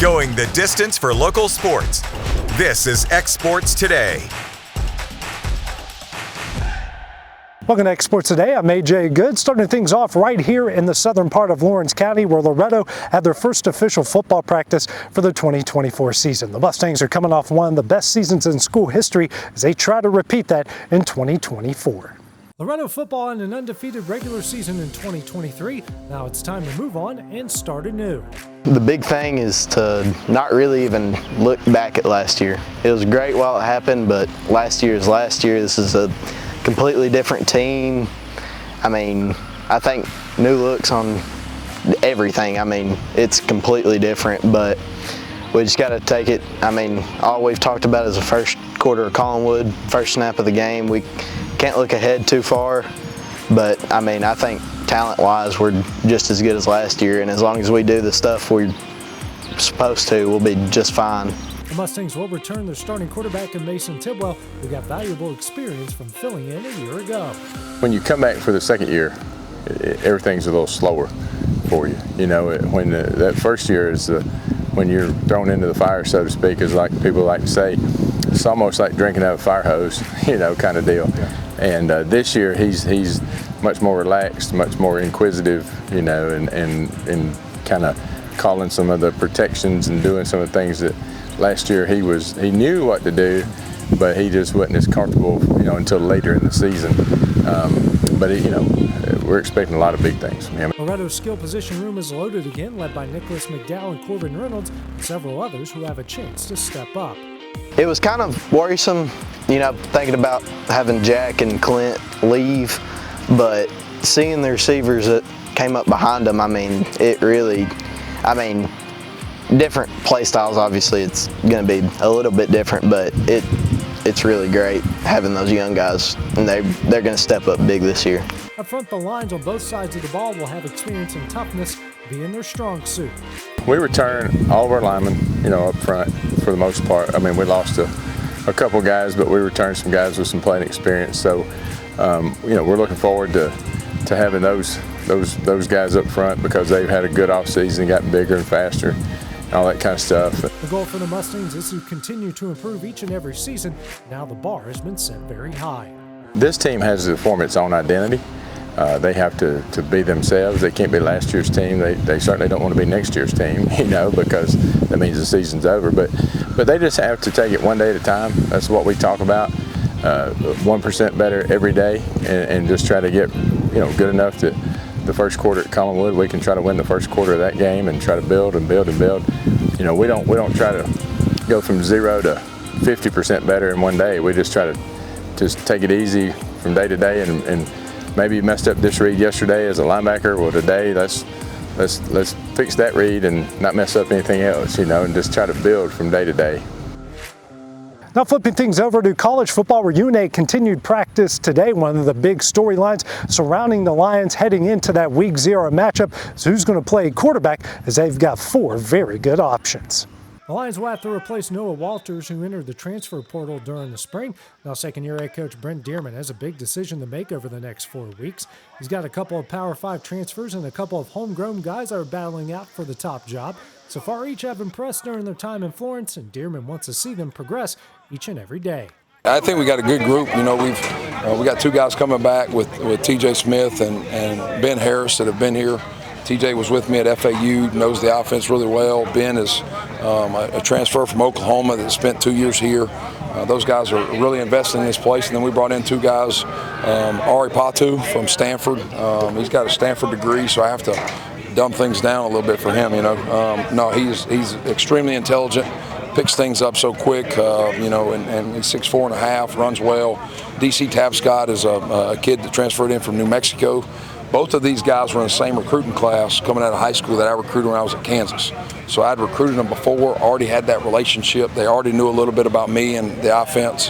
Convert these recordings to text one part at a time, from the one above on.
Going the distance for local sports. This is X Sports Today. Welcome to X Sports Today. I'm AJ Good. Starting things off right here in the southern part of Lawrence County, where Loretto had their first official football practice for the 2024 season. The Mustangs are coming off one of the best seasons in school history as they try to repeat that in 2024. Loretto football had an undefeated regular season in 2023. Now it's time to move on and start anew. The big thing is to not really even look back at last year. It was great while it happened, but last year is last year. This is a completely different team. I mean, I think new looks on everything. I mean, it's completely different, but we just got to take it. I mean, all we've talked about is the first quarter of Collinwood, first snap of the game. We can't look ahead too far, but I mean, I think talent-wise, we're just as good as last year, and as long as we do the stuff we're supposed to, we'll be just fine. The Mustangs will return their starting quarterback in Mason Tidwell, who got valuable experience from filling in a year ago. When you come back for the second year, everything's a little slower for you. You know, when that first year is when you're thrown into the fire, so to speak, is like people like to say, it's almost like drinking out of a fire hose, you know, kind of deal. Yeah. And this year he's much more relaxed, much more inquisitive, you know, and kind of calling some of the protections and doing some of the things that last year he knew what to do, but he just wasn't as comfortable, you know, until later in the season. You know, we're expecting a lot of big things from him. Loretto's skill position room is loaded again, led by Nicholas McDowell and Corbin Reynolds, and several others who have a chance to step up. It was kind of worrisome, you know, thinking about having Jack and Clint leave, but seeing the receivers that came up behind them, I mean, it really, I mean, different play styles, obviously it's going to be a little bit different, but it's really great having those young guys, and they're going to step up big this year. Up front, the lines on both sides of the ball will have experience and toughness being their strong suit. We return all of our linemen, you know, up front for the most part. I mean, we lost a couple guys, but we returned some guys with some playing experience. So, you know, we're looking forward to having those guys up front because they've had a good offseason, gotten bigger and faster, and all that kind of stuff. The goal for the Mustangs is to continue to improve each and every season. Now the bar has been set very high. This team has to form its own identity. They have to be themselves. They can't be last year's team. They certainly don't want to be next year's team, you know, because that means the season's over. But they just have to take it one day at a time. That's what we talk about. 1% better every day, and just try to get, you know, good enough that the first quarter at Collinwood, we can try to win the first quarter of that game and try to build and build and build. You know, we don't try to go from 0 to 50% better in one day. We just try to just take it easy from day to day, and maybe you messed up this read yesterday as a linebacker. Well, today let's fix that read and not mess up anything else, you know, and just try to build from day to day. Now flipping things over to college football, where UNA continued practice today. One of the big storylines surrounding the Lions heading into that Week 0 matchup is who's going to play quarterback, as they've got 4 very good options. The Lions will have to replace Noah Walters, who entered the transfer portal during the spring. Now second-year head coach Brent Dearman has a big decision to make over the next 4 weeks. He's got a couple of Power 5 transfers and a couple of homegrown guys that are battling out for the top job. So far, each have impressed during their time in Florence, and Dearman wants to see them progress each and every day. I think we got a good group. You know, we got 2 guys coming back with T.J. Smith and Ben Harris that have been here. T.J. was with me at FAU, knows the offense really well. Ben is a transfer from Oklahoma that spent 2 years here. Those guys are really invested in this place. And then we brought in 2 guys, Ari Patu from Stanford. He's got a Stanford degree, so I have to dumb things down a little bit for him, you know. No, he's extremely intelligent, picks things up so quick, you know, and he's 6'4.5", runs well. DC Tapscott is a kid that transferred in from New Mexico. Both of these guys were in the same recruiting class coming out of high school that I recruited when I was at Kansas. So I'd recruited them before, already had that relationship. They already knew a little bit about me and the offense.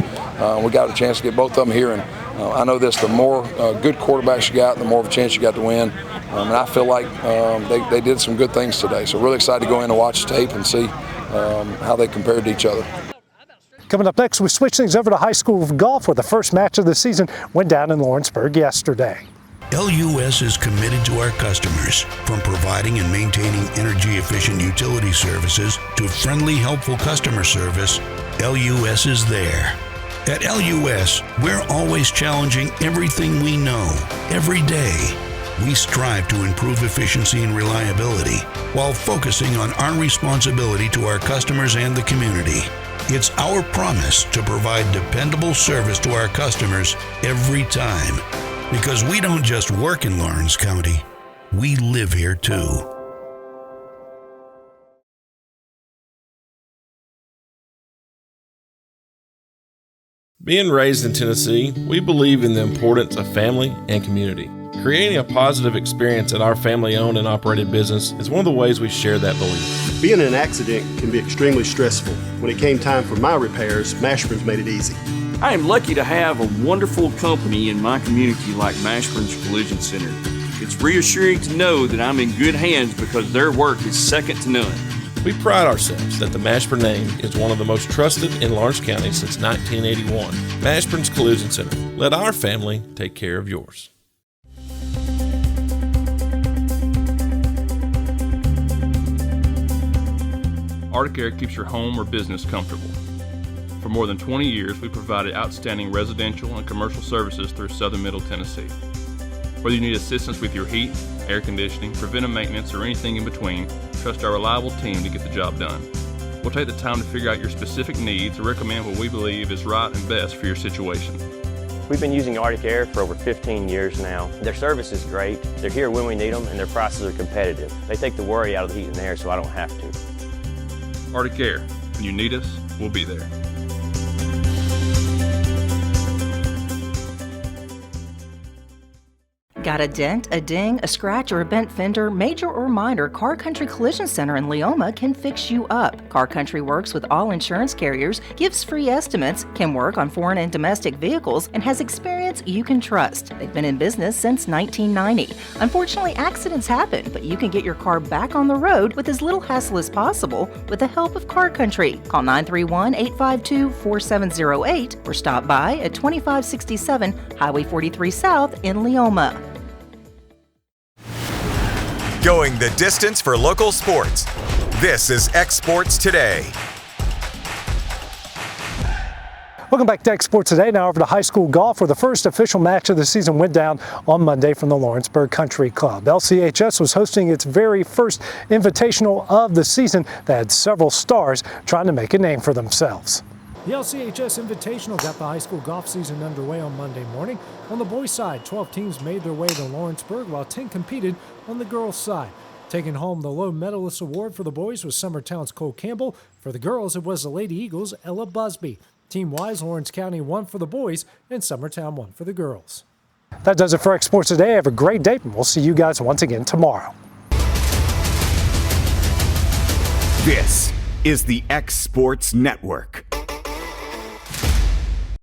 We got a chance to get both of them here, and I know this, the more good quarterbacks you got, the more of a chance you got to win. And I feel like they did some good things today. So really excited to go in and watch the tape and see how they compared to each other. Coming up next, we switch things over to high school golf, where the first match of the season went down in Lawrenceburg yesterday. LUS is committed to our customers, from providing and maintaining energy-efficient utility services to friendly, helpful customer service. LUS is there. At LUS, we're always challenging everything we know, every day. We strive to improve efficiency and reliability while focusing on our responsibility to our customers and the community. It's our promise to provide dependable service to our customers every time. Because we don't just work in Lawrence County, we live here too. Being raised in Tennessee, we believe in the importance of family and community. Creating a positive experience at our family-owned and operated business is one of the ways we share that belief. Being in an accident can be extremely stressful. When it came time for my repairs, Mashburn's made it easy. I am lucky to have a wonderful company in my community like Mashburn's Collision Center. It's reassuring to know that I'm in good hands because their work is second to none. We pride ourselves that the Mashburn name is one of the most trusted in Lawrence County since 1981. Mashburn's Collision Center. Let our family take care of yours. Arctic Air keeps your home or business comfortable. For more than 20 years, we've provided outstanding residential and commercial services through southern Middle Tennessee. Whether you need assistance with your heat, air conditioning, preventive maintenance, or anything in between, trust our reliable team to get the job done. We'll take the time to figure out your specific needs and recommend what we believe is right and best for your situation. We've been using Arctic Air for over 15 years now. Their service is great, they're here when we need them, and their prices are competitive. They take the worry out of the heat and air so I don't have to. Arctic Air, when you need us, we'll be there. Got a dent, a ding, a scratch, or a bent fender? Major or minor, Car Country Collision Center in Leoma can fix you up. Car Country works with all insurance carriers, gives free estimates, can work on foreign and domestic vehicles, and has experience you can trust. They've been in business since 1990. Unfortunately, accidents happen, but you can get your car back on the road with as little hassle as possible with the help of Car Country. Call 931-852-4708 or stop by at 2567 Highway 43 South in Leoma. Going the distance for local sports. This is X Sports Today. Welcome back to X Sports Today. Now over to high school golf, where the first official match of the season went down on Monday from the Lawrenceburg Country Club. LCHS was hosting its very first invitational of the season that had several stars trying to make a name for themselves. The LCHS Invitational got the high school golf season underway on Monday morning. On the boys' side, 12 teams made their way to Lawrenceburg, while 10 competed on the girls' side. Taking home the Low Medalist Award for the boys was Summertown's Cole Campbell. For the girls, it was the Lady Eagles' Ella Busby. Team-wise, Lawrence County won for the boys and Summertown won for the girls. That does it for X Sports Today. Have a great day, and we'll see you guys once again tomorrow. This is the X Sports Network.